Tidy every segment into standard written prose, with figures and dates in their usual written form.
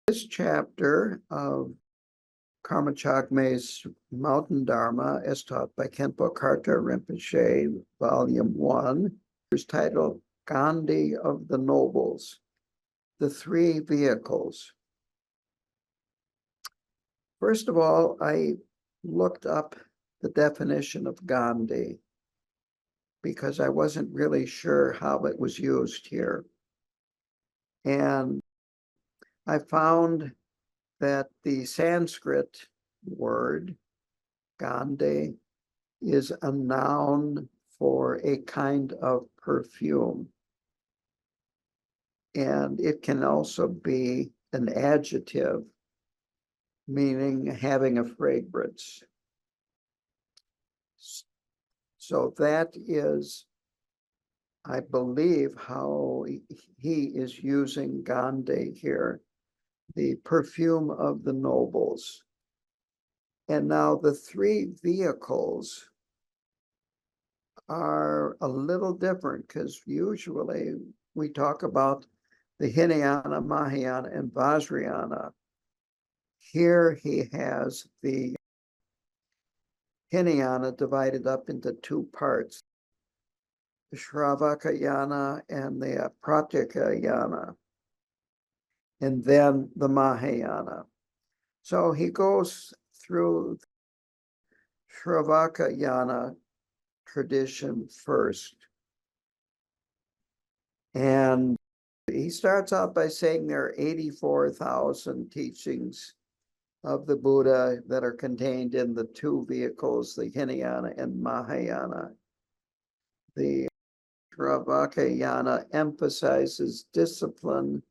This chapter of Karma Chagme's Mountain Dharma, as taught by Khenpo Karta Rinpoche, Volume 1, is titled Gandhi of the Nobles, the Three Vehicles. First of all, I looked up the definition of Gandhi because I wasn't really sure how it was used here. And I found that the Sanskrit word, Gandhi, is a noun for a kind of perfume. And it can also be an adjective, meaning having a fragrance. So that is, I believe, how he is using Gandhi here, the perfume of the nobles. And now the three vehicles are a little different because usually we talk about the Hinayana, Mahayana, and Vajrayana. Here he has the Hinayana divided up into two parts, the Shravakayana and the Pratyekabuddhayana, and then the Mahayana. So he goes through Shravakayana tradition first. And he starts out by saying there are 84,000 teachings of the Buddha that are contained in the two vehicles, the Hinayana and Mahayana. The Shravakayana emphasizes discipline,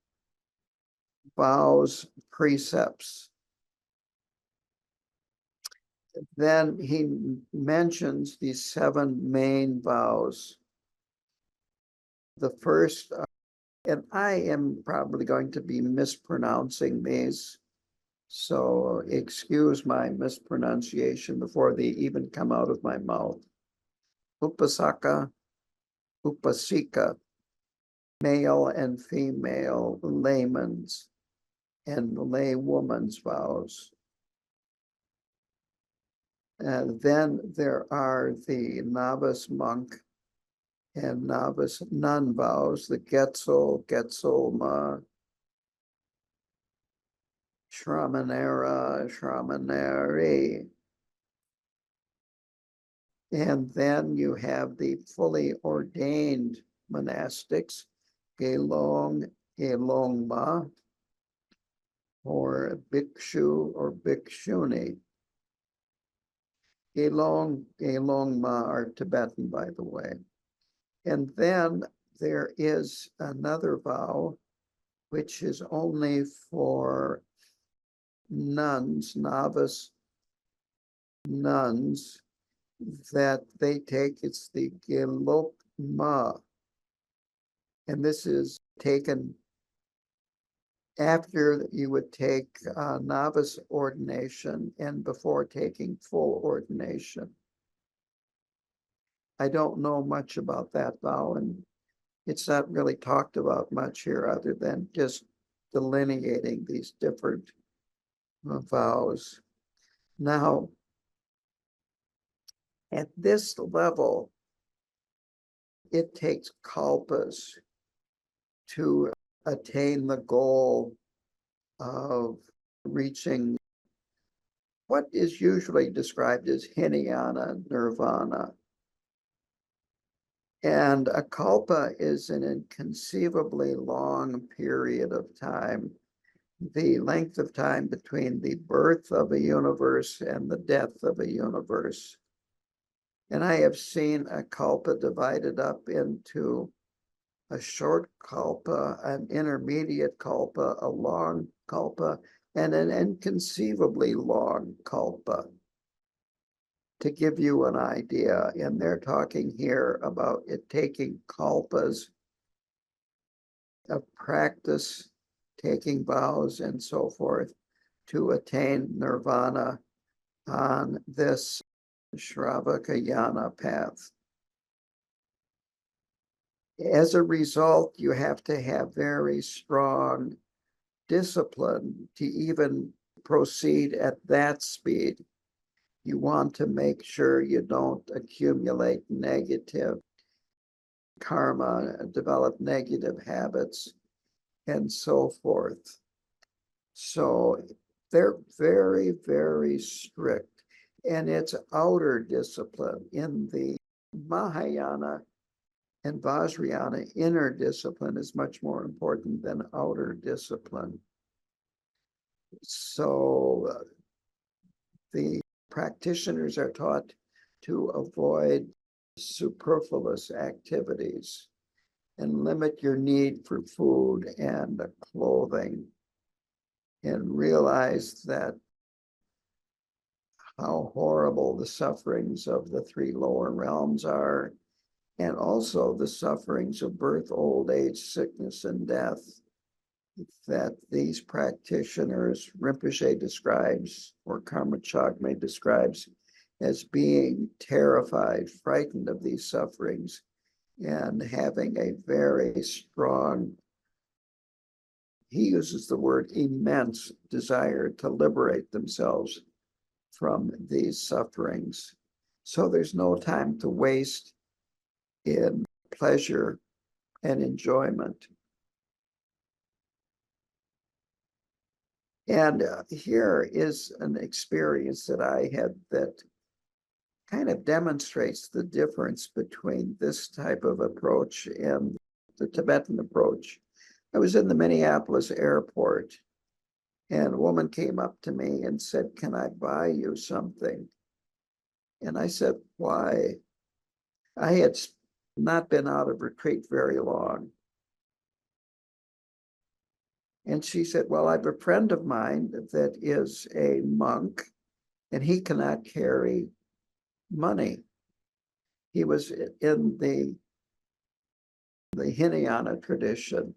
vows, precepts. Then he mentions these 7 main vows. The first, and I am probably going to be mispronouncing these, so excuse my mispronunciation before they even come out of my mouth. Upasaka, Upasika, male and female laymen's and laywoman's vows. And then there are the novice monk and novice nun vows, the Getzel, Getzelma, Shramanera, Shramaneri. And then you have the fully ordained monastics, Gelong, Gelongma, or Bhikshu or Bhikshuni. Gelong, Gelongma are Tibetan, by the way. And then there is another vow, which is only for nuns, novice nuns, that they take. It's the Gelokma. And this is taken after you would take novice ordination and before taking full ordination. I don't know much about that vow, and it's not really talked about much here other than just delineating these different vows. Now, at this level, it takes kalpas to attain the goal of reaching what is usually described as Hinayana nirvana. And a kalpa is an inconceivably long period of time, the length of time between the birth of a universe and the death of a universe. And I have seen a kalpa divided up into a short kalpa, an intermediate kalpa, a long kalpa, and an inconceivably long kalpa, to give you an idea. And they're talking here about it taking kalpas of practice, taking vows and so forth, to attain nirvana on this Shravakayana path. As a result, you have to have very strong discipline to even proceed at that speed. You want to make sure you don't accumulate negative karma, develop negative habits, and so forth. So they're very, very strict. And it's outer discipline. In the Mahayana and Vajrayana, inner discipline is much more important than outer discipline. So the practitioners are taught to avoid superfluous activities and limit your need for food and clothing, and realize that how horrible the sufferings of the three lower realms are, and also the sufferings of birth, old age, sickness, and death that these practitioners, Rinpoche describes, or Karma Chagme describes, as being terrified, frightened of these sufferings, and having a very strong, he uses the word immense, desire to liberate themselves from these sufferings. So there's no time to waste in pleasure and enjoyment. And here is an experience that I had that kind of demonstrates the difference between this type of approach and the Tibetan approach. I was in the Minneapolis airport, and a woman came up to me and said, "Can I buy you something?" And I said, "Why?" I had not been out of retreat very long. And she said, "Well, I have a friend of mine that is a monk, and he cannot carry money. He was in the Hinayana tradition,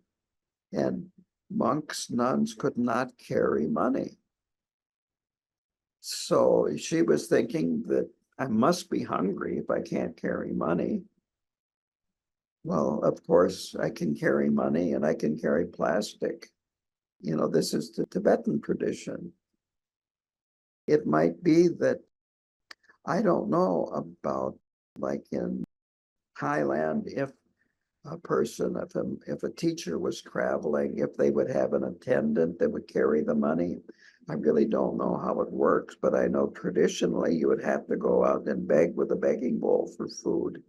and monks, nuns could not carry money. So she was thinking that I must be hungry if I can't carry money. Well, of course, I can carry money and I can carry plastic. You know, this is the Tibetan tradition. It might be that I don't know about, like in Thailand, if a person, if a teacher was traveling, if they would have an attendant that would carry the money. I really don't know how it works, but I know traditionally you would have to go out and beg with a begging bowl for food.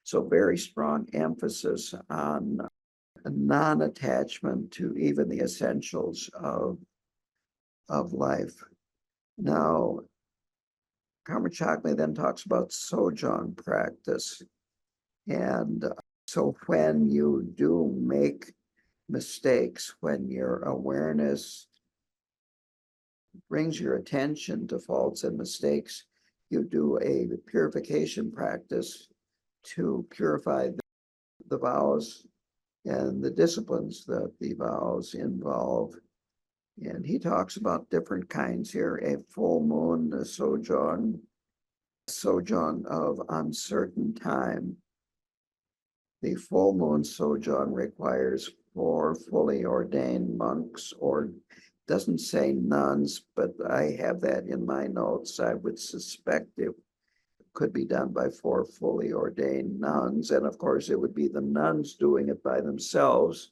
So very strong emphasis on non-attachment to even the essentials of life. Now, Karma Chagme then talks about sojong practice. And so when you do make mistakes, when your awareness brings your attention to faults and mistakes, you do a purification practice to purify the vows and the disciplines that the vows involve. And he talks about different kinds here: a full moon, a sojong of uncertain time. The full moon sojong requires 4 fully ordained monks, or doesn't say nuns, but I have that in my notes. I would suspect it could be done by 4 fully ordained nuns. And of course, it would be the nuns doing it by themselves,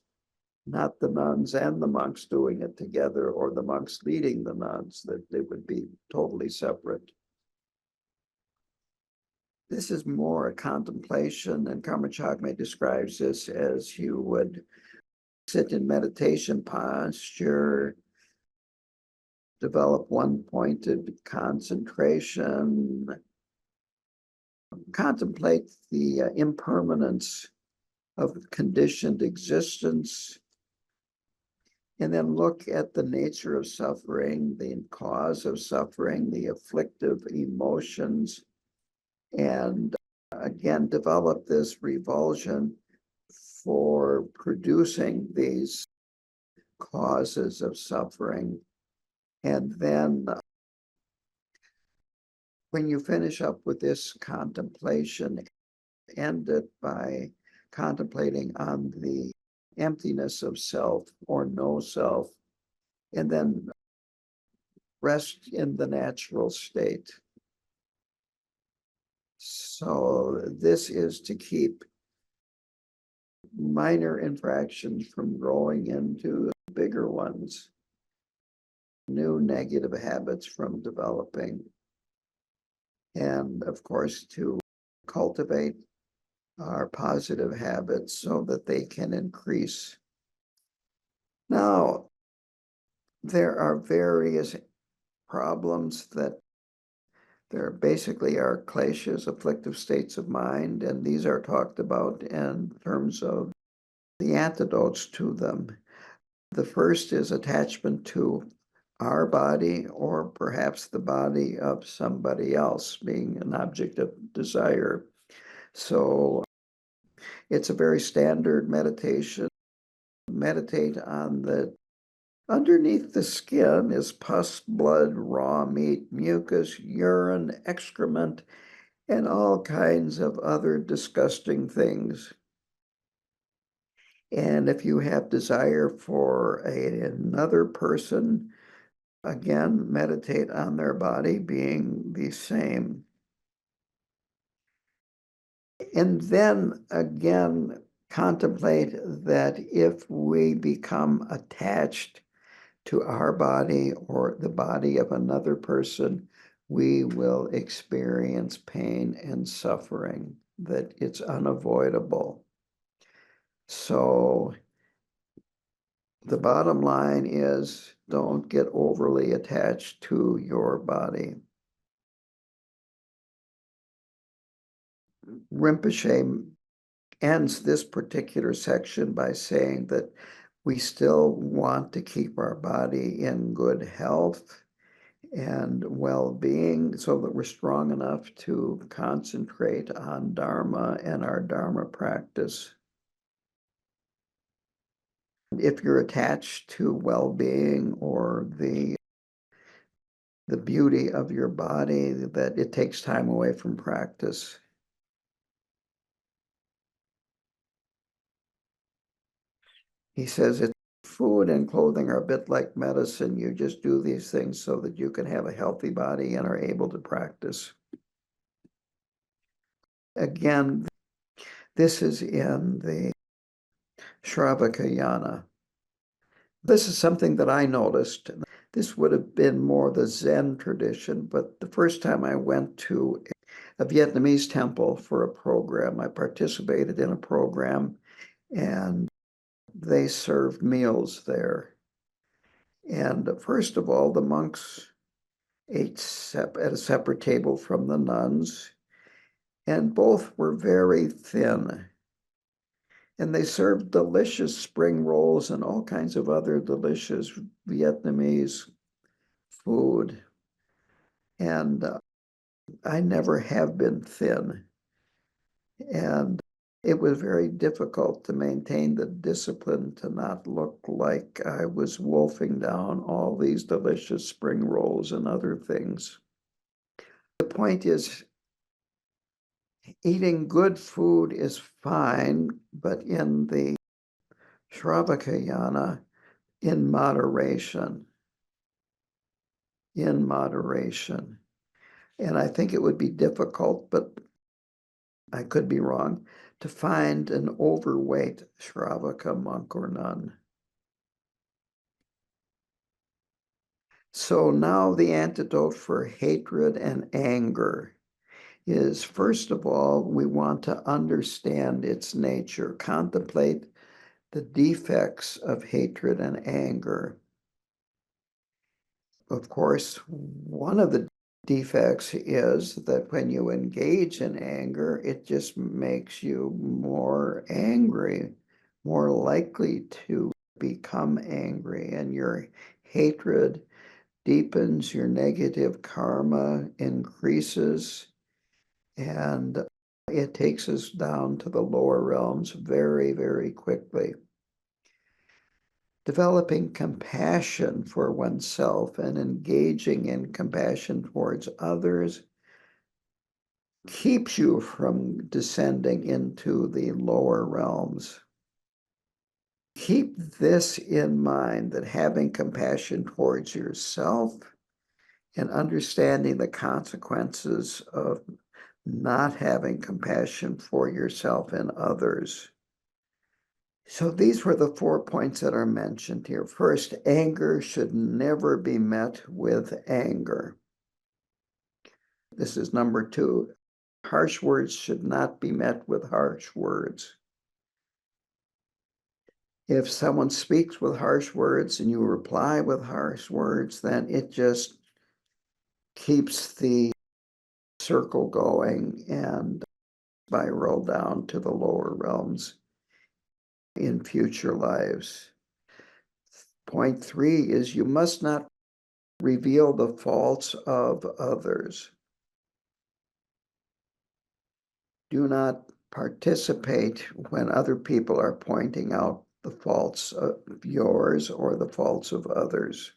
not the nuns and the monks doing it together, or the monks leading the nuns, that they would be totally separate. This is more a contemplation, and Karma Chagme describes this as you would sit in meditation posture, develop one-pointed concentration, contemplate the impermanence of conditioned existence, and then look at the nature of suffering, the cause of suffering, the afflictive emotions, and again, develop this revulsion for producing these causes of suffering. And then when you finish up with this contemplation, end it by contemplating on the emptiness of self or no self, and then rest in the natural state. So this is to keep minor infractions from growing into bigger ones, new negative habits from developing, and of course to cultivate our positive habits so that they can increase. Now, there are various problems that there basically are kleshas, afflictive states of mind, and these are talked about in terms of the antidotes to them. The first is attachment to our body, or perhaps the body of somebody else, being an object of desire. So it's a very standard meditation. Meditate on the underneath the skin is pus, blood, raw meat, mucus, urine, excrement, and all kinds of other disgusting things. And if you have desire for another person, again, meditate on their body being the same. And then again, contemplate that if we become attached to our body or the body of another person, we will experience pain and suffering, that it's unavoidable. So the bottom line is, don't get overly attached to your body. Rinpoche ends this particular section by saying that we still want to keep our body in good health and well-being so that we're strong enough to concentrate on Dharma and our Dharma practice. If you're attached to well-being or the beauty of your body, that it takes time away from practice. He says it's food and clothing are a bit like medicine. You just do these things so that you can have a healthy body and are able to practice. Again, this is in the Shravakayana. This is something that I noticed. This would have been more the Zen tradition, but the first time I went to a Vietnamese temple for a program, I participated in a program, and they served meals there. And first of all, the monks ate at a separate table from the nuns, and both were very thin. And they served delicious spring rolls and all kinds of other delicious Vietnamese food. And I never have been thin. And it was very difficult to maintain the discipline to not look like I was wolfing down all these delicious spring rolls and other things. The point is, eating good food is fine, but in the Shravakayana, in moderation. In moderation. And I think it would be difficult, but I could be wrong, to find an overweight Shravaka monk or nun. So now the antidote for hatred and anger is, first of all, we want to understand its nature, contemplate the defects of hatred and anger. Of course, one of the defects is that when you engage in anger, it just makes you more angry, more likely to become angry, and your hatred deepens, your negative karma increases, and it takes us down to the lower realms very, very quickly. Developing compassion for oneself and engaging in compassion towards others keeps you from descending into the lower realms. Keep this in mind, that having compassion towards yourself and understanding the consequences of not having compassion for yourself and others. So these were the 4 points that are mentioned here. First, anger should never be met with anger. This is number 2. Harsh words should not be met with harsh words. If someone speaks with harsh words and you reply with harsh words, then it just keeps the circle going and spiral down to the lower realms in future lives. Point 3 is you must not reveal the faults of others. Do not participate when other people are pointing out the faults of yours or the faults of others.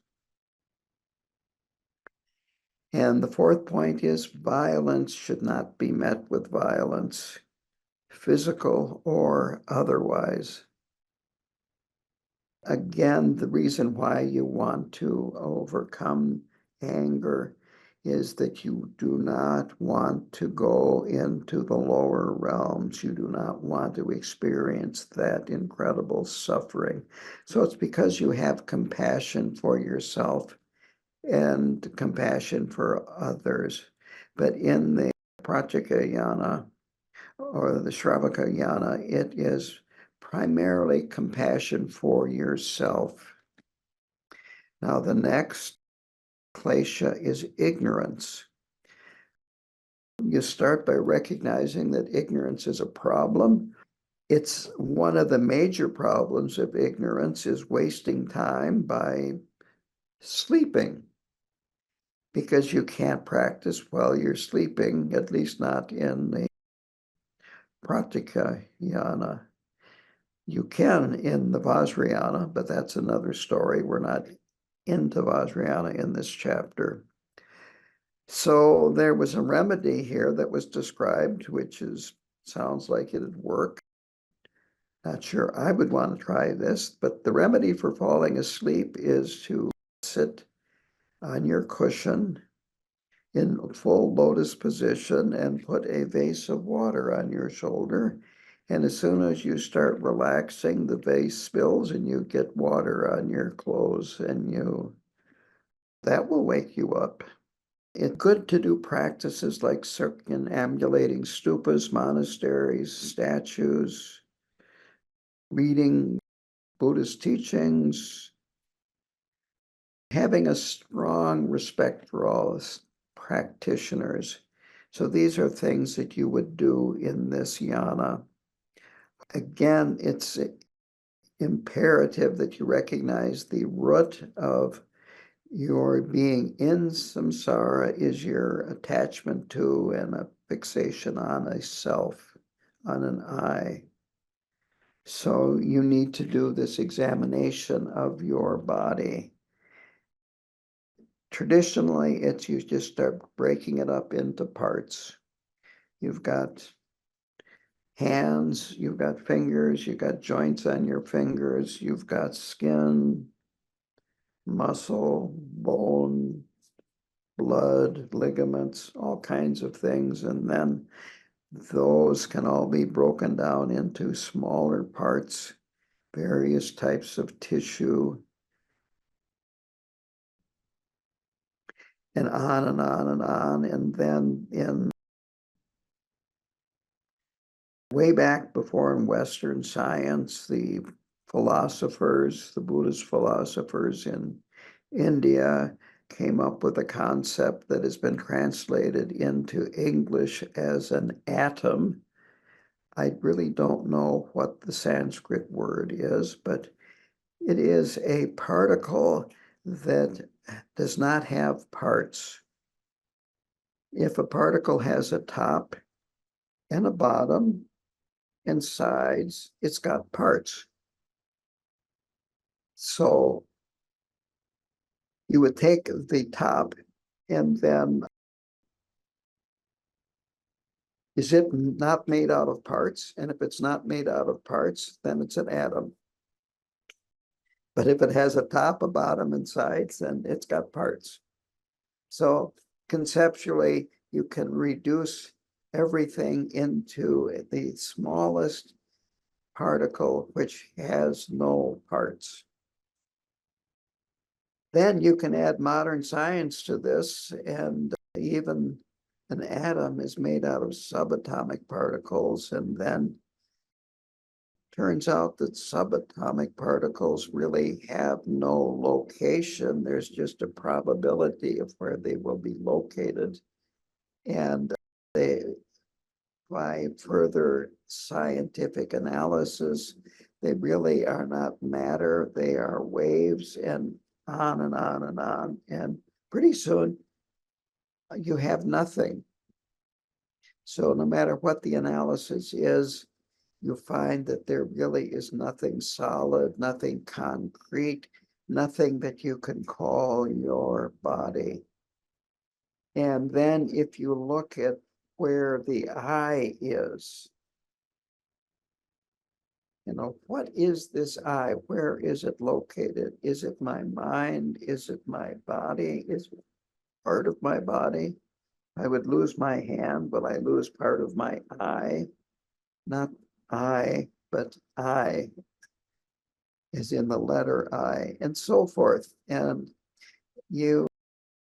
And the 4th point is violence should not be met with violence, physical or otherwise. Again, the reason why you want to overcome anger is that you do not want to go into the lower realms. You do not want to experience that incredible suffering. So it's because you have compassion for yourself and compassion for others. But in the Pratyekabuddhayana or the Shravakayana, it is primarily compassion for yourself. Now, the next klesha is ignorance. You start by recognizing that ignorance is a problem. It's one of the major problems of ignorance is wasting time by sleeping, because you can't practice while you're sleeping, at least not in the Pratyekabuddhayana. You can in the Vajrayana, but that's another story. We're not into Vajrayana in this chapter. So there was a remedy here that was described, which sounds like it'd work. Not sure I would want to try this, but the remedy for falling asleep is to sit on your cushion in full lotus position and put a vase of water on your shoulder. And as soon as you start relaxing, the vase spills and you get water on your clothes, and that will wake you up. It's good to do practices like circumambulating stupas, monasteries, statues, reading Buddhist teachings, having a strong respect for all practitioners. So these are things that you would do in this yana. Again, it's imperative that you recognize the root of your being in samsara is your attachment to and a fixation on a self, on an I. So you need to do this examination of your body. Traditionally, it's you just start breaking it up into parts. You've got hands, you've got fingers, you've got joints on your fingers, you've got skin, muscle, bone, blood, ligaments, all kinds of things. And then those can all be broken down into smaller parts, various types of tissue, and on and on and on. And then way back before in Western science, the philosophers, the Buddhist philosophers in India came up with a concept that has been translated into English as an atom. I really don't know what the Sanskrit word is, but it is a particle that does not have parts. If a particle has a top and a bottom and sides, it's got parts. So you would take the top and then, is it not made out of parts? And if it's not made out of parts, then it's an atom. But if it has a top, a bottom, and sides, then it's got parts. So conceptually, you can reduce everything into the smallest particle, which has no parts. Then you can add modern science to this, and even an atom is made out of subatomic particles, and then turns out that subatomic particles really have no location. There's just a probability of where they will be located. And they, by further scientific analysis, they really are not matter, they are waves, and on and on and on. And pretty soon, you have nothing. So no matter what the analysis is, you find that there really is nothing solid, nothing concrete, nothing that you can call your body. And then if you look at where the I is, what is this I? Where is it located? Is it my mind? Is it my body? Is it part of my body? I would lose my hand, but I lose part of my eye. Not I, but I, is in the letter I, and so forth. And you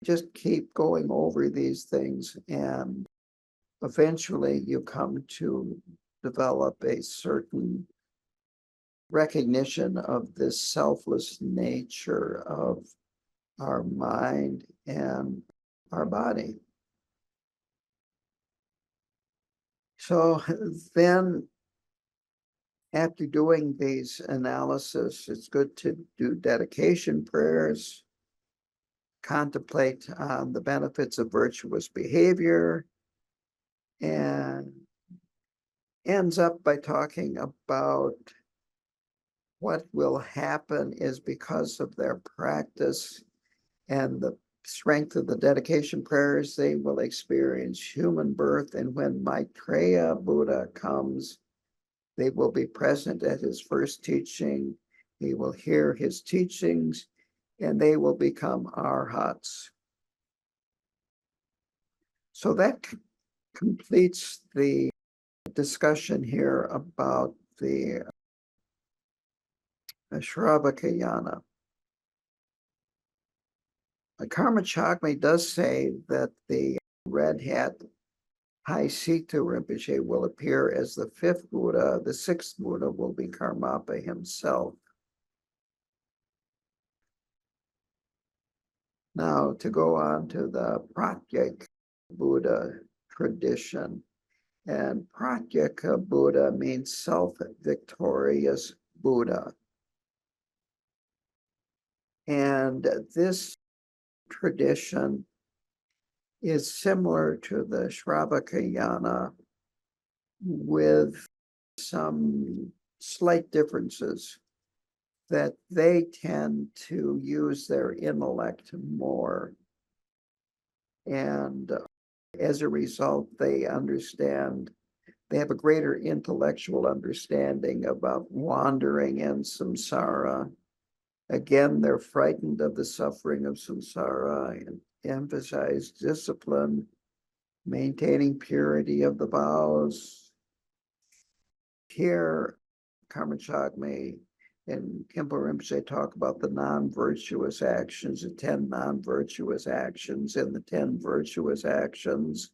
just keep going over these things, and eventually you come to develop a certain recognition of this selfless nature of our mind and our body. So then, after doing these analysis, it's good to do dedication prayers, contemplate on the benefits of virtuous behavior, and ends up by talking about what will happen is because of their practice and the strength of the dedication prayers, they will experience human birth. And when Maitreya Buddha comes, they will be present at his first teaching. He will hear his teachings, and they will become arhats. So that completes the discussion here about the Shravakayana. Karma Chagme does say that the red hat High Sita Rinpoche will appear as the fifth Buddha. The sixth Buddha will be Karmapa himself. Now, to go on to the Pratyekabuddha tradition. And Pratyekabuddha means self-victorious Buddha. And this tradition is similar to the Shravakayana with some slight differences, that they tend to use their intellect more. And as a result, they have a greater intellectual understanding about wandering in samsara. Again, they're frightened of the suffering of samsara and emphasize discipline, maintaining purity of the vows. Here, Karma Chagme and Khenpo Rinpoche talk about the non-virtuous actions, the 10 non-virtuous actions and the 10 virtuous actions,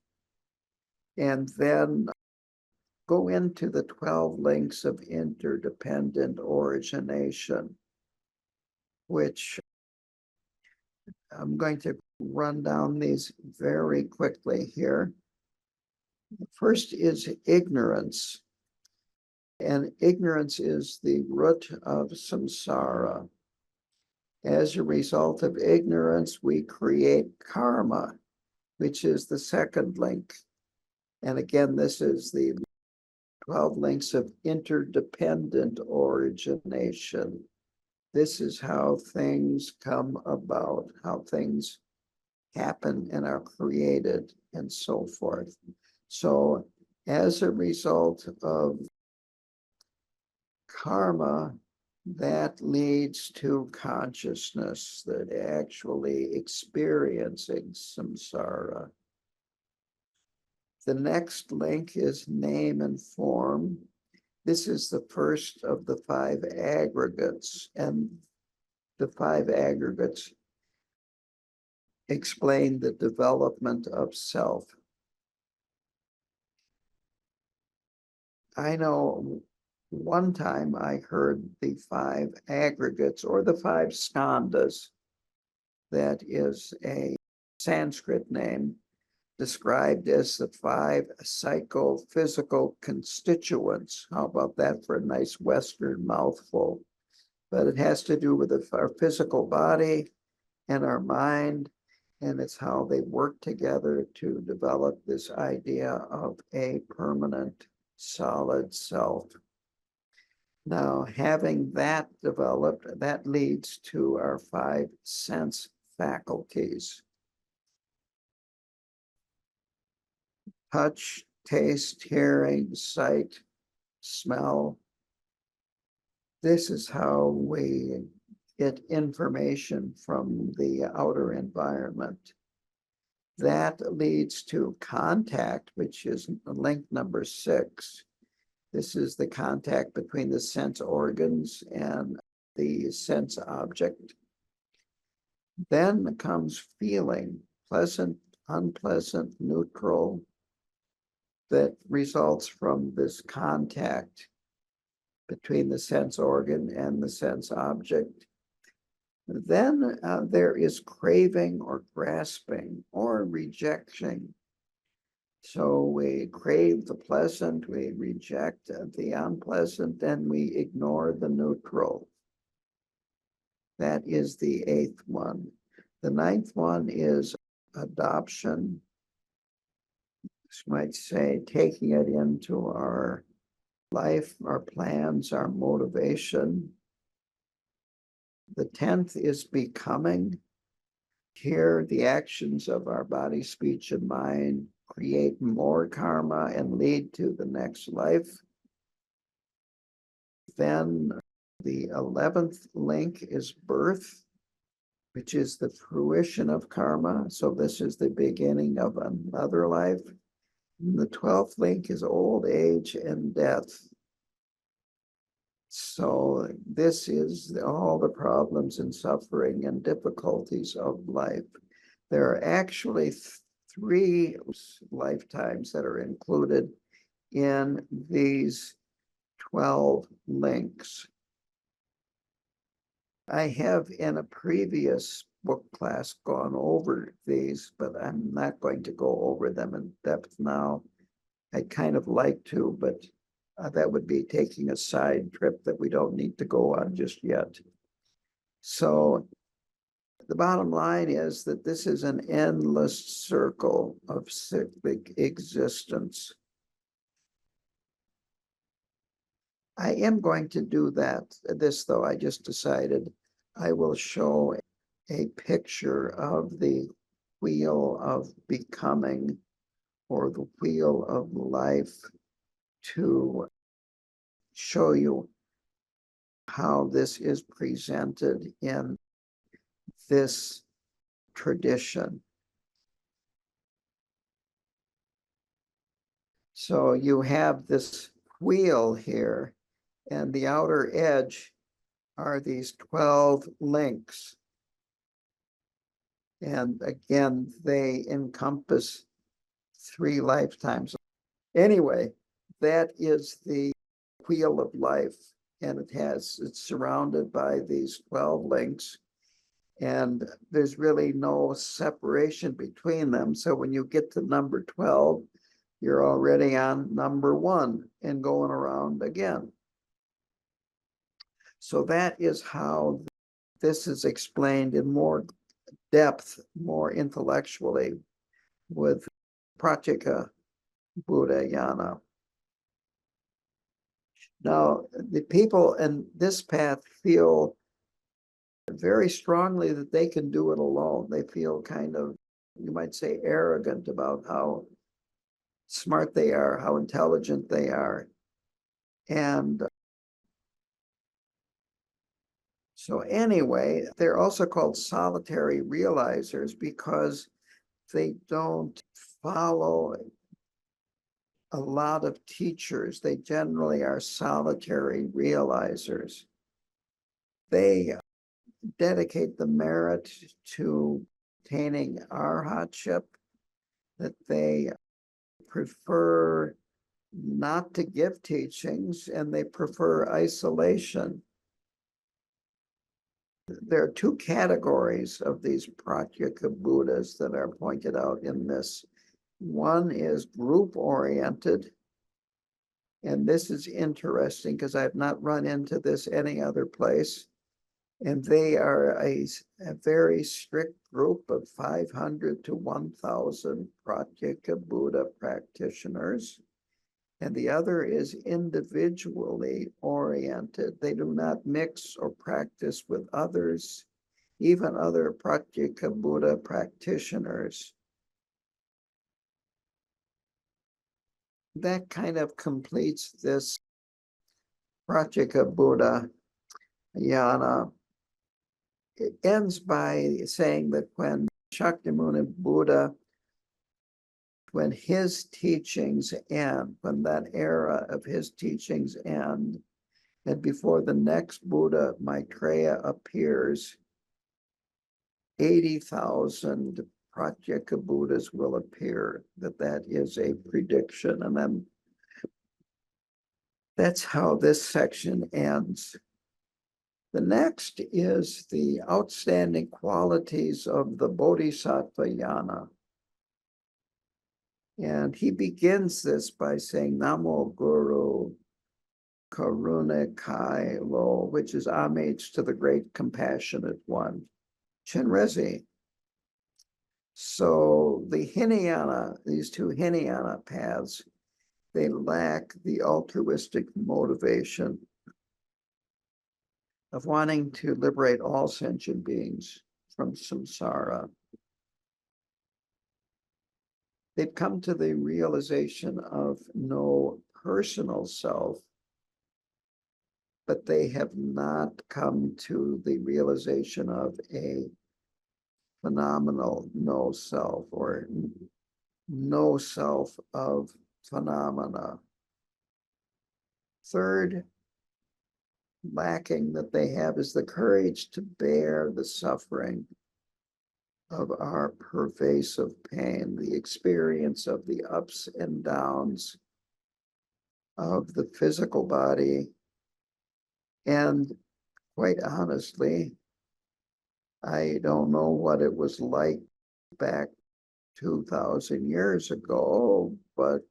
and then go into the 12 links of interdependent origination, which I'm going to run down these very quickly here. First is ignorance. And ignorance is the root of samsara. As a result of ignorance, we create karma, which is the second link. And again, this is the 12 links of interdependent origination. This is how things come about, how things happen and are created, and so forth. So as a result of karma, that leads to consciousness, that actually experiencing samsara. The next link is name and form. This is the first of the 5 aggregates, and the 5 aggregates explain the development of self. I know one time I heard the 5 aggregates, or the 5 skandhas, that is a Sanskrit name, described as the 5 psychophysical constituents. How about that for a nice Western mouthful? But it has to do with our physical body and our mind, and it's how they work together to develop this idea of a permanent, solid self. Now, having that developed, that leads to our 5 sense faculties: touch, taste, hearing, sight, smell. This is how we get information from the outer environment. That leads to contact, which is link number 6. This is the contact between the sense organs and the sense object. Then comes feeling, pleasant, unpleasant, neutral, that results from this contact between the sense organ and the sense object. Then there is craving or grasping or rejection. So we crave the pleasant, we reject the unpleasant, and we ignore the neutral. That is the 8th one. The 9th one is adoption. You might say taking it into our life, our plans, our motivation. The 10th is becoming. Here, the actions of our body, speech, and mind create more karma and lead to the next life. Then the 11th link is birth, which is the fruition of karma. So this is the beginning of another life. And the 12th link is old age and death. So this is all the problems and suffering and difficulties of life. There are actually 3 lifetimes that are included in these 12 links. I have in a previous book class gone over these, but I'm not going to go over them in depth now. I'd kind of like to, but that would be taking a side trip that we don't need to go on just yet. So the bottom line is that this is an endless circle of cyclic existence. I am going to do this though, I just decided I will show a picture of the wheel of becoming, or the wheel of life, to show you how this is presented in this tradition. So you have this wheel here, and the outer edge are these 12 links. And again, they encompass 3 lifetimes. Anyway, that is the wheel of life, and it's surrounded by these 12 links, and there's really no separation between them. So when you get to number 12, you're already on number 1 and going around again. So that is how this is explained in more depth, more intellectually, with Pratyekabuddhayana. Now, the people in this path feel very strongly that they can do it alone. They feel kind of, you might say, arrogant about how smart they are, how intelligent they are. And So anyway, they're also called solitary realizers because they don't follow a lot of teachers. They generally are solitary realizers. They dedicate the merit to attaining arhatship, that they prefer not to give teachings, and they prefer isolation. There are two categories of these Pratyekabuddhas that are pointed out in this. One is group-oriented, and this is interesting because I've not run into this any other place. And they are a very strict group of 500 to 1,000 Pratyekabuddha practitioners. And the other is individually oriented. They do not mix or practice with others, even other Pratyekabuddha practitioners. That kind of completes this Pratyekabuddhayana. It ends by saying that when Shakyamuni Buddha, when his teachings end, when that era of his teachings end, and before the next Buddha, Maitreya, appears, 80,000 Pratyekabuddhas will appear, that is a prediction. And then that's how this section ends. The next is the outstanding qualities of the Bodhisattvayana. And he begins this by saying, Namo Guru Karuna Kai Lo, which is homage to the great compassionate one, Chenrezig. So the Hinayana, these two Hinayana paths, they lack the altruistic motivation of wanting to liberate all sentient beings from samsara. They've come to the realization of no personal self, but they have not come to the realization of a phenomenal no self, or no self of phenomena. Third, lacking that they have is the courage to bear the suffering of our pervasive pain, the experience of the ups and downs of the physical body. And quite honestly, I don't know what it was like back 2,000 years ago, but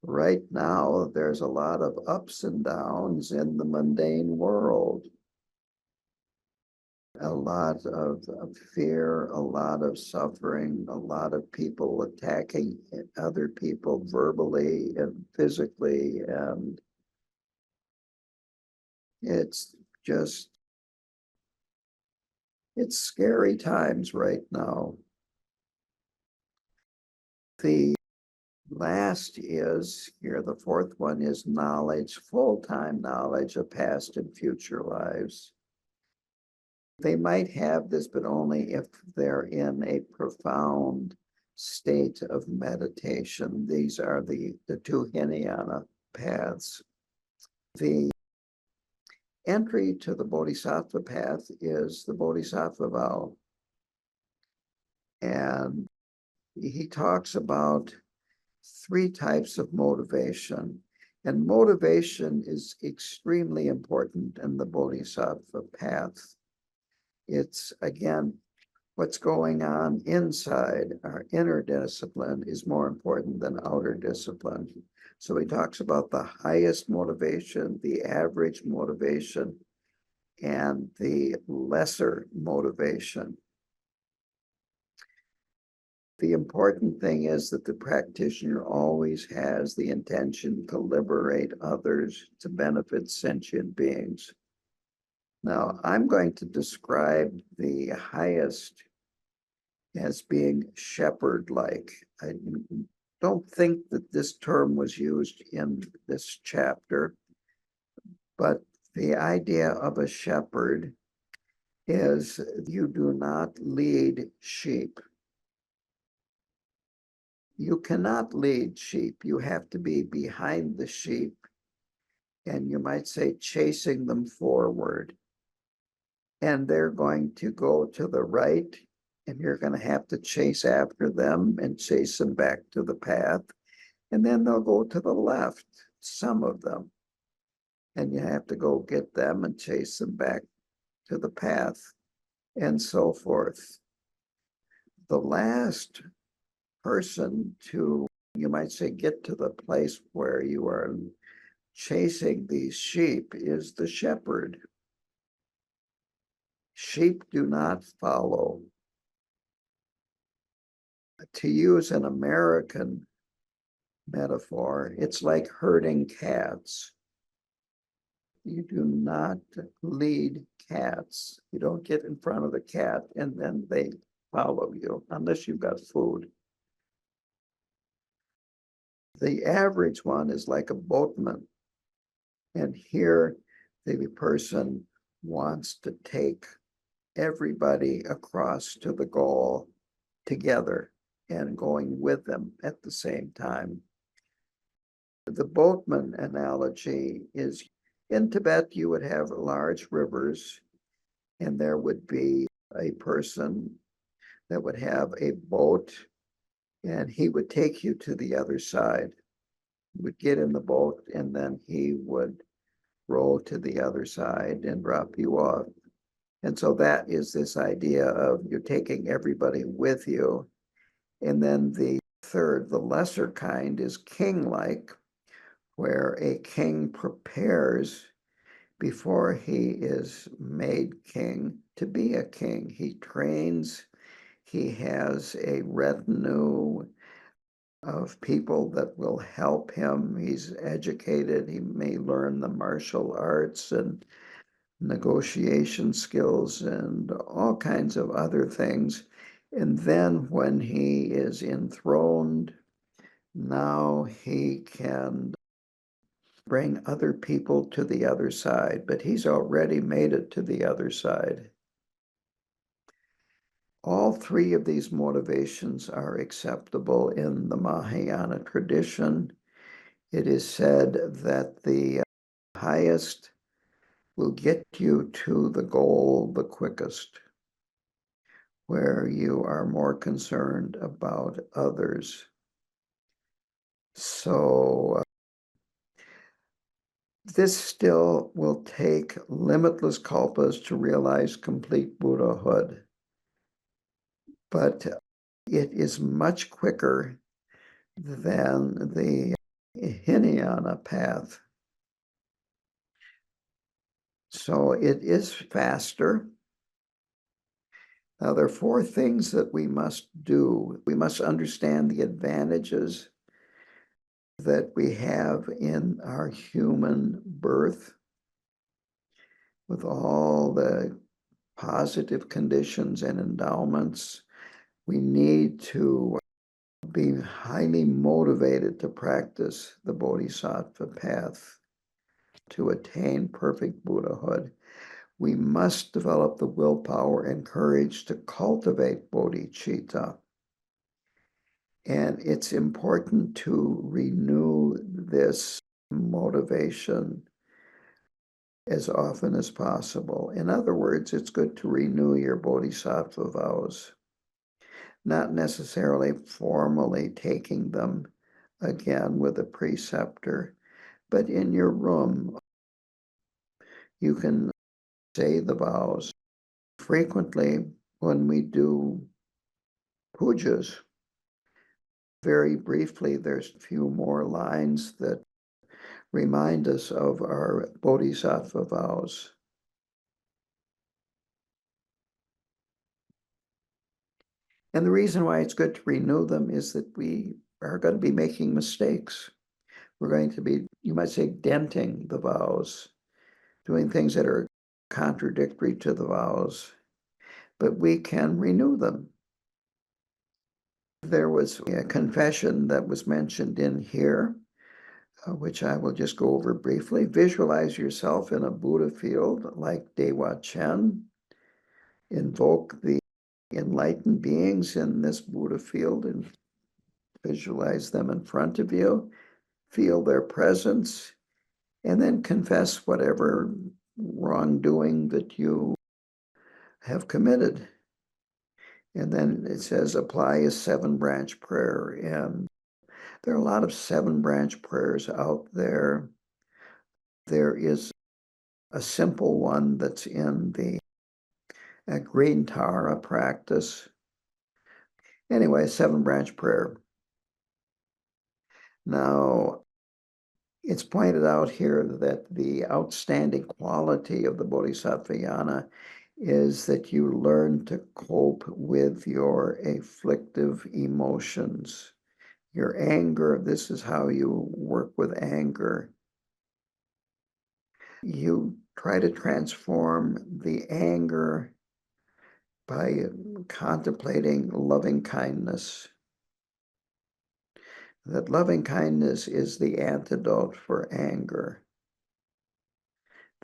right now there's a lot of ups and downs in the mundane world. A lot of fear, a lot of suffering, a lot of people attacking other people verbally and physically, and it's scary times right now. The last is here, the fourth one is knowledge, full-time knowledge of past and future lives. They might have this, but only if they're in a profound state of meditation. These are the two Hinayana paths. The entry to the Bodhisattva path is the Bodhisattva vow. And he talks about three types of motivation. And motivation is extremely important in the Bodhisattva path. It's, again, what's going on inside our inner discipline is more important than outer discipline. So he talks about the highest motivation, the average motivation, and the lesser motivation. The important thing is that the practitioner always has the intention to liberate others, to benefit sentient beings. Now, I'm going to describe the highest as being shepherd-like. I don't think that this term was used in this chapter, but the idea of a shepherd is you do not lead sheep. You cannot lead sheep. You have to be behind the sheep, and you might say chasing them forward. And they're going to go to the right, and you're going to have to chase after them and chase them back to the path. And then they'll go to the left, some of them. And you have to go get them and chase them back to the path, and so forth. The last person to, you might say, get to the place where you are chasing these sheep is the shepherd. Sheep do not follow. To use an American metaphor, it's like herding cats. You do not lead cats. You don't get in front of the cat and then they follow you unless you've got food. The average one is like a boatman. And here the person wants to take everybody across to the goal together and going with them at the same time. The boatman analogy is, in Tibet, you would have large rivers, and there would be a person that would have a boat, and he would take you to the other side. You would get in the boat, and then he would row to the other side and drop you off. And so that is this idea of you're taking everybody with you. And then the third, the lesser kind, is king-like, where a king prepares before he is made king to be a king. He trains, he has a retinue of people that will help him. He's educated, he may learn the martial arts and negotiation skills and all kinds of other things. And then when he is enthroned, now he can bring other people to the other side, but he's already made it to the other side. All three of these motivations are acceptable in the Mahayana tradition. It is said that the highest will get you to the goal the quickest, where you are more concerned about others. So this still will take limitless kalpas to realize complete Buddhahood, but it is much quicker than the Hinayana path. So it is faster. Now, there are four things that we must do. We must understand the advantages that we have in our human birth with all the positive conditions and endowments. We need to be highly motivated to practice the Bodhisattva path to attain perfect Buddhahood. We must develop the willpower and courage to cultivate bodhicitta. And it's important to renew this motivation as often as possible. In other words, it's good to renew your bodhisattva vows, not necessarily formally taking them again with a preceptor, but in your room, you can say the vows. Frequently, when we do pujas, very briefly, there's a few more lines that remind us of our bodhisattva vows. And the reason why it's good to renew them is that we are going to be making mistakes. We're going to be, you might say, denting the vows, doing things that are contradictory to the vows, but we can renew them. There was a confession that was mentioned in here, which I will just go over briefly. Visualize yourself in a Buddha field like Dewa Chen. invoke the enlightened beings in this Buddha field and visualize them in front of you, feel their presence, and then confess whatever wrongdoing that you have committed. And then it says, apply a 7-branch prayer. And there are a lot of 7-branch prayers out there. There is a simple one that's in the Green Tara practice. Anyway, 7-branch prayer. Now, it's pointed out here that the outstanding quality of the Bodhisattvayana is that you learn to cope with your afflictive emotions. Your anger, this is how you work with anger. You try to transform the anger by contemplating loving kindness. That loving kindness is the antidote for anger.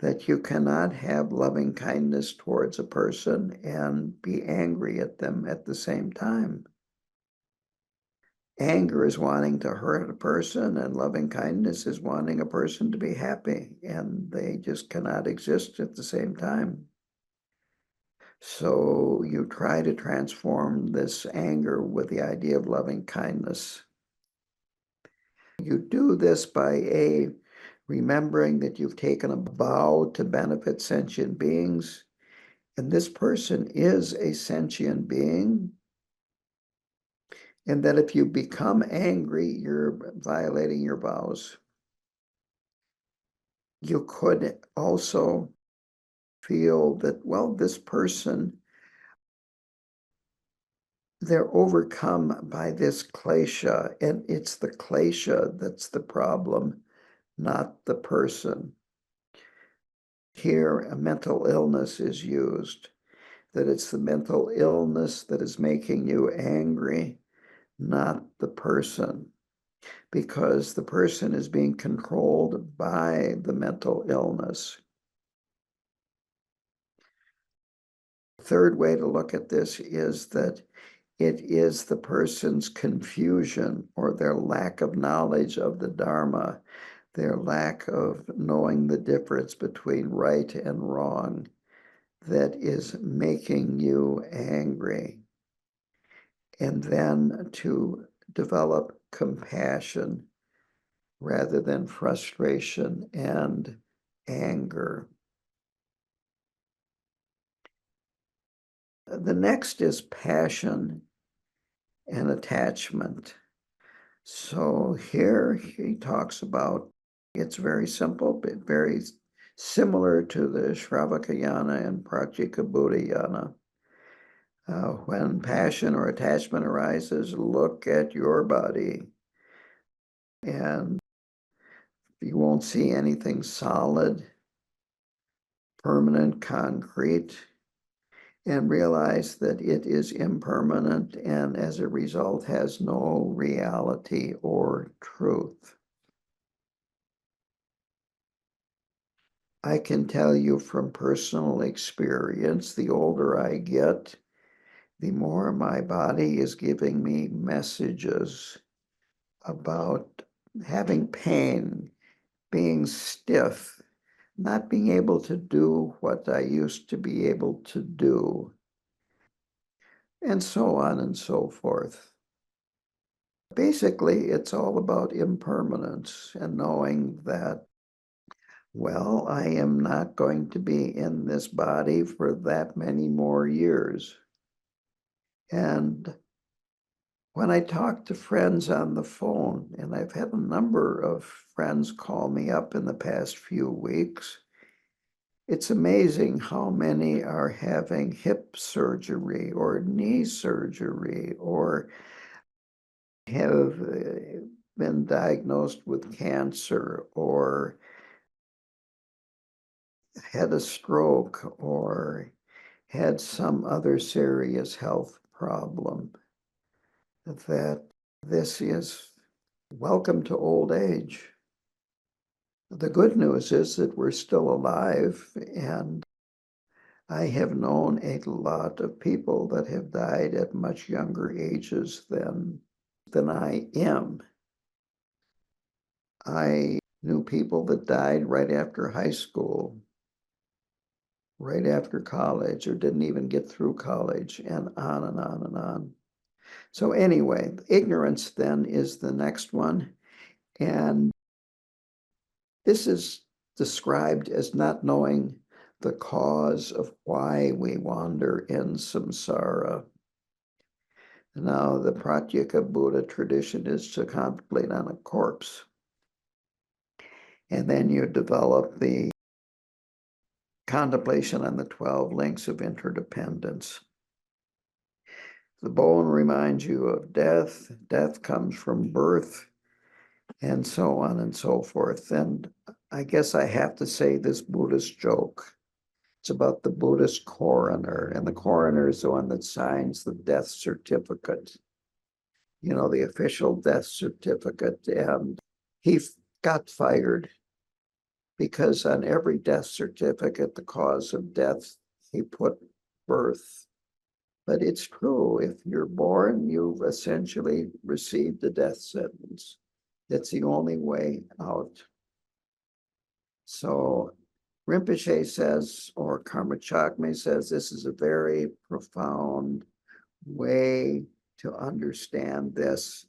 That you cannot have loving kindness towards a person and be angry at them at the same time. Anger is wanting to hurt a person, and loving kindness is wanting a person to be happy, and they just cannot exist at the same time. So you try to transform this anger with the idea of loving kindness. You do this by remembering that you've taken a vow to benefit sentient beings, and this person is a sentient being, and that if you become angry, you're violating your vows. You could also feel that, well, this person, they're overcome by this klesha, and it's the klesha that's the problem, not the person. Here, a mental illness is used, that it's the mental illness that is making you angry, not the person, because the person is being controlled by the mental illness. Third way to look at this is that it is the person's confusion or their lack of knowledge of the Dharma, their lack of knowing the difference between right and wrong that is making you angry. And then to develop compassion rather than frustration and anger. The next is passion and attachment. So here he talks about, it's very simple, but very similar to the Shravakayana and Pratyekabuddhayana. When passion or attachment arises, look at your body, and you won't see anything solid, permanent, concrete, and realize that it is impermanent and as a result has no reality or truth. I can tell you from personal experience, the older I get, the more my body is giving me messages about having pain, being stiff, not being able to do what I used to be able to do, and so on and so forth. Basically, it's all about impermanence and knowing that, well, I am not going to be in this body for that many more years. And when I talk to friends on the phone, and I've had a number of friends call me up in the past few weeks, it's amazing how many are having hip surgery or knee surgery or have been diagnosed with cancer or had a stroke or had some other serious health problem. That this is welcome to old age. The good news is that we're still alive, and I have known a lot of people that have died at much younger ages than I am. I knew people that died right after high school, right after college, or didn't even get through college, and on and on and on. So anyway, ignorance then is the next one. And this is described as not knowing the cause of why we wander in samsara. Now, the Pratyekabuddha tradition is to contemplate on a corpse. And then you develop the contemplation on the 12 links of interdependence. The bone reminds you of death. Death comes from birth, and so on and so forth. And I guess I have to say this Buddhist joke. It's about the Buddhist coroner, and the coroner is the one that signs the death certificate, you know, the official death certificate. And he got fired because on every death certificate, the cause of death, he put birth. But it's true, if you're born, you've essentially received a death sentence. It's the only way out. So Rinpoche says, or Karma Chagme says, this is a very profound way to understand this,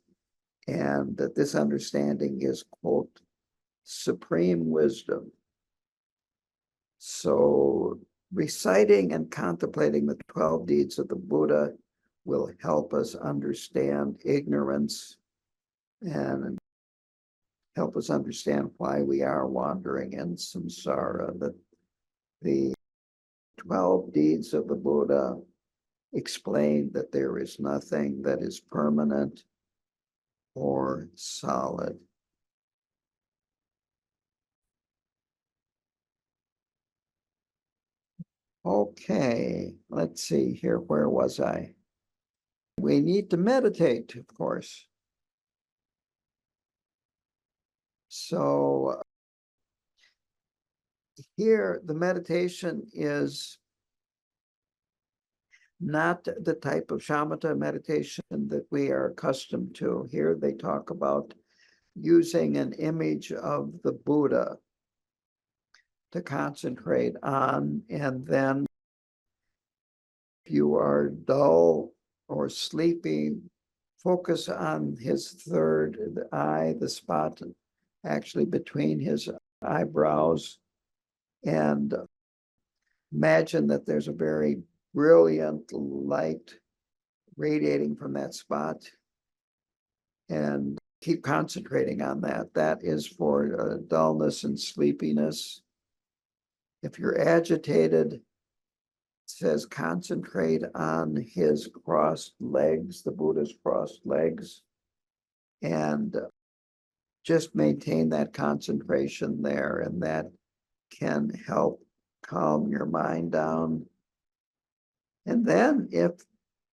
and that this understanding is, quote, supreme wisdom. So reciting and contemplating the 12 deeds of the Buddha will help us understand ignorance and help us understand why we are wandering in samsara. That the 12 deeds of the Buddha explain that there is nothing that is permanent or solid. Okay, let's see here. Where was I? We need to meditate, of course. So here, the meditation is not the type of shamatha meditation that we are accustomed to. Here they talk about using an image of the Buddha to concentrate on, and then if you are dull or sleepy, focus on his third eye, the spot actually between his eyebrows, and imagine that there's a very brilliant light radiating from that spot, and keep concentrating on that. That is for dullness and sleepiness. If you're agitated, it says concentrate on his crossed legs, the Buddha's crossed legs, and just maintain that concentration there, and that can help calm your mind down. And then if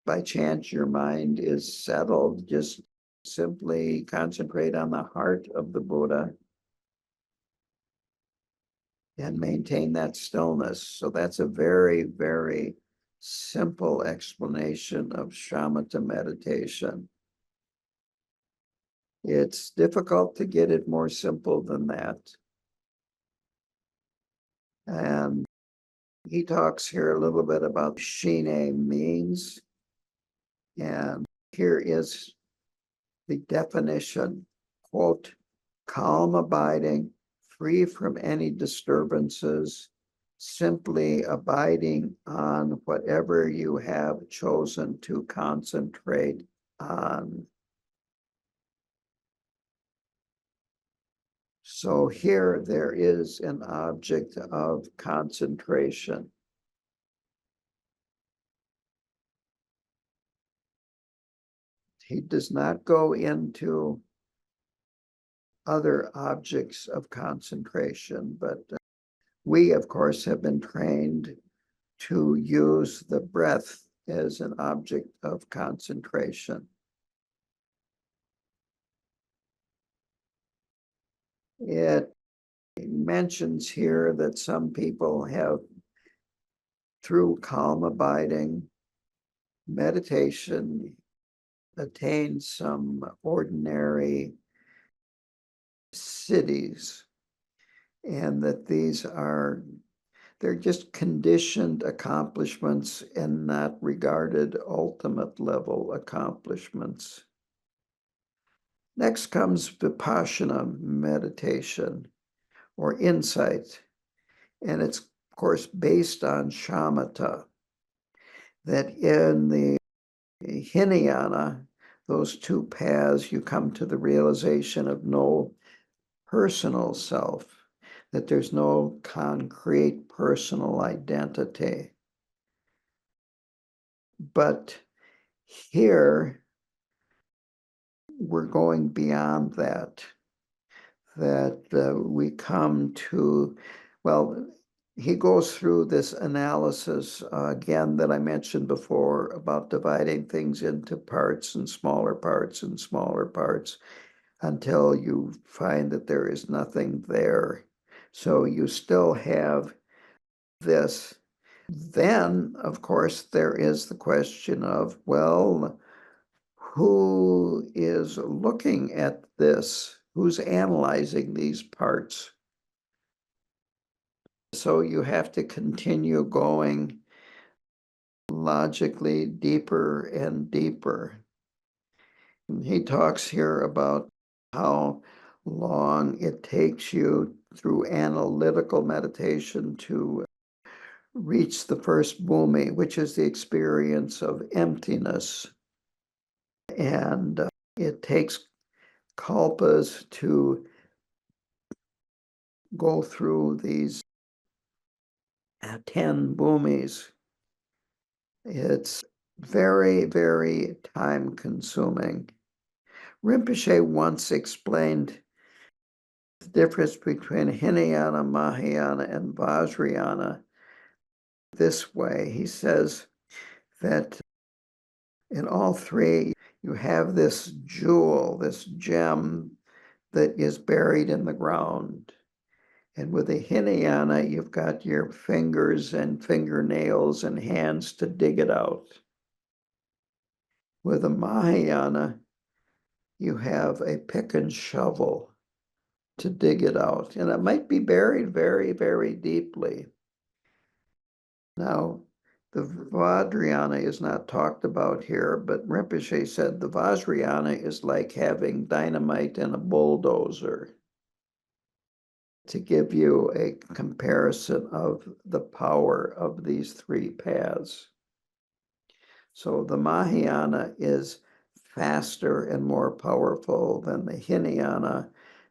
by chance your mind is settled, just simply concentrate on the heart of the Buddha and maintain that stillness. So that's a very, very simple explanation of shamatha meditation. It's difficult to get it more simple than that. And he talks here a little bit about shine means. And here is the definition, quote, calm abiding, free from any disturbances, simply abiding on whatever you have chosen to concentrate on. So here there is an object of concentration. He does not go into other objects of concentration, but we, of course, have been trained to use the breath as an object of concentration. It mentions here that some people have through calm abiding, meditation, attain some ordinary cities, and that they're just conditioned accomplishments and not regarded ultimate level accomplishments. Next comes vipassana meditation or insight, and it's of course based on shamatha, that in the Hinayana, those two paths, you come to the realization of no personal self, that there's no concrete personal identity. But here, we're going beyond that, we come to, well, he goes through this analysis again that I mentioned before about dividing things into parts and smaller parts and smaller parts until you find that there is nothing there. So you still have this. Then, of course, there is the question of, well, who is looking at this? Who's analyzing these parts? So you have to continue going logically deeper and deeper. He talks here about how long it takes you through analytical meditation to reach the first bhumi, which is the experience of emptiness. And it takes kalpas to go through these 10 bhumis. It's very, very time consuming. Rinpoche once explained the difference between Hinayana, Mahayana, and Vajrayana this way. He says that in all three, you have this jewel, this gem that is buried in the ground. And with the Hinayana, you've got your fingers and fingernails and hands to dig it out. With the Mahayana, you have a pick and shovel to dig it out. And it might be buried very, very deeply. Now, the Vajrayana is not talked about here, but Rinpoche said the Vajrayana is like having dynamite in a bulldozer, to give you a comparison of the power of these three paths. So the Mahayana is faster and more powerful than the Hinayana,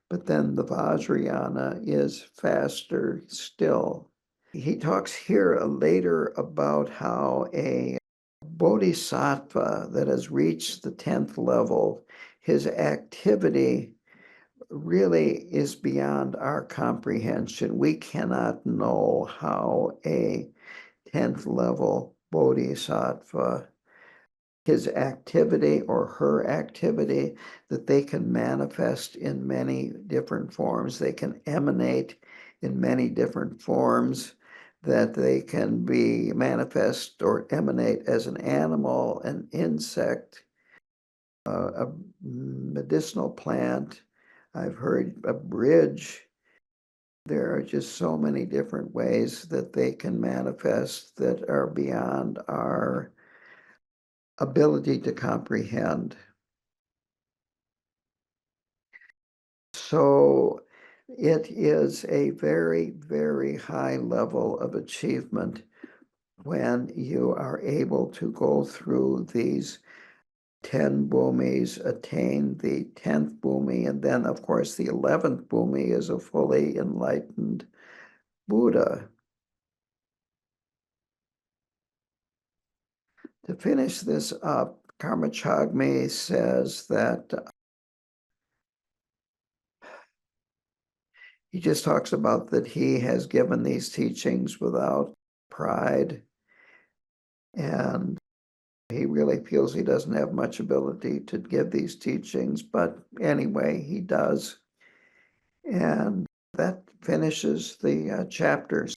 but then the Vajrayana is faster still. He talks here later about how a bodhisattva that has reached the 10th level, his activity really is beyond our comprehension. We cannot know how a 10th level bodhisattva, his activity or her activity, that they can manifest in many different forms. They can emanate in many different forms, that they can be manifest or emanate as an animal, an insect, a medicinal plant. I've heard a bridge. There are just so many different ways that they can manifest that are beyond our ability to comprehend. So it is a very, very high level of achievement when you are able to go through these 10 bhumis, attain the 10th bhumi, and then, of course, the 11th bhumi is a fully enlightened Buddha. To finish this up, Karma Chagme says that he just talks about that he has given these teachings without pride, and he really feels he doesn't have much ability to give these teachings, but anyway, he does. And that finishes the chapters.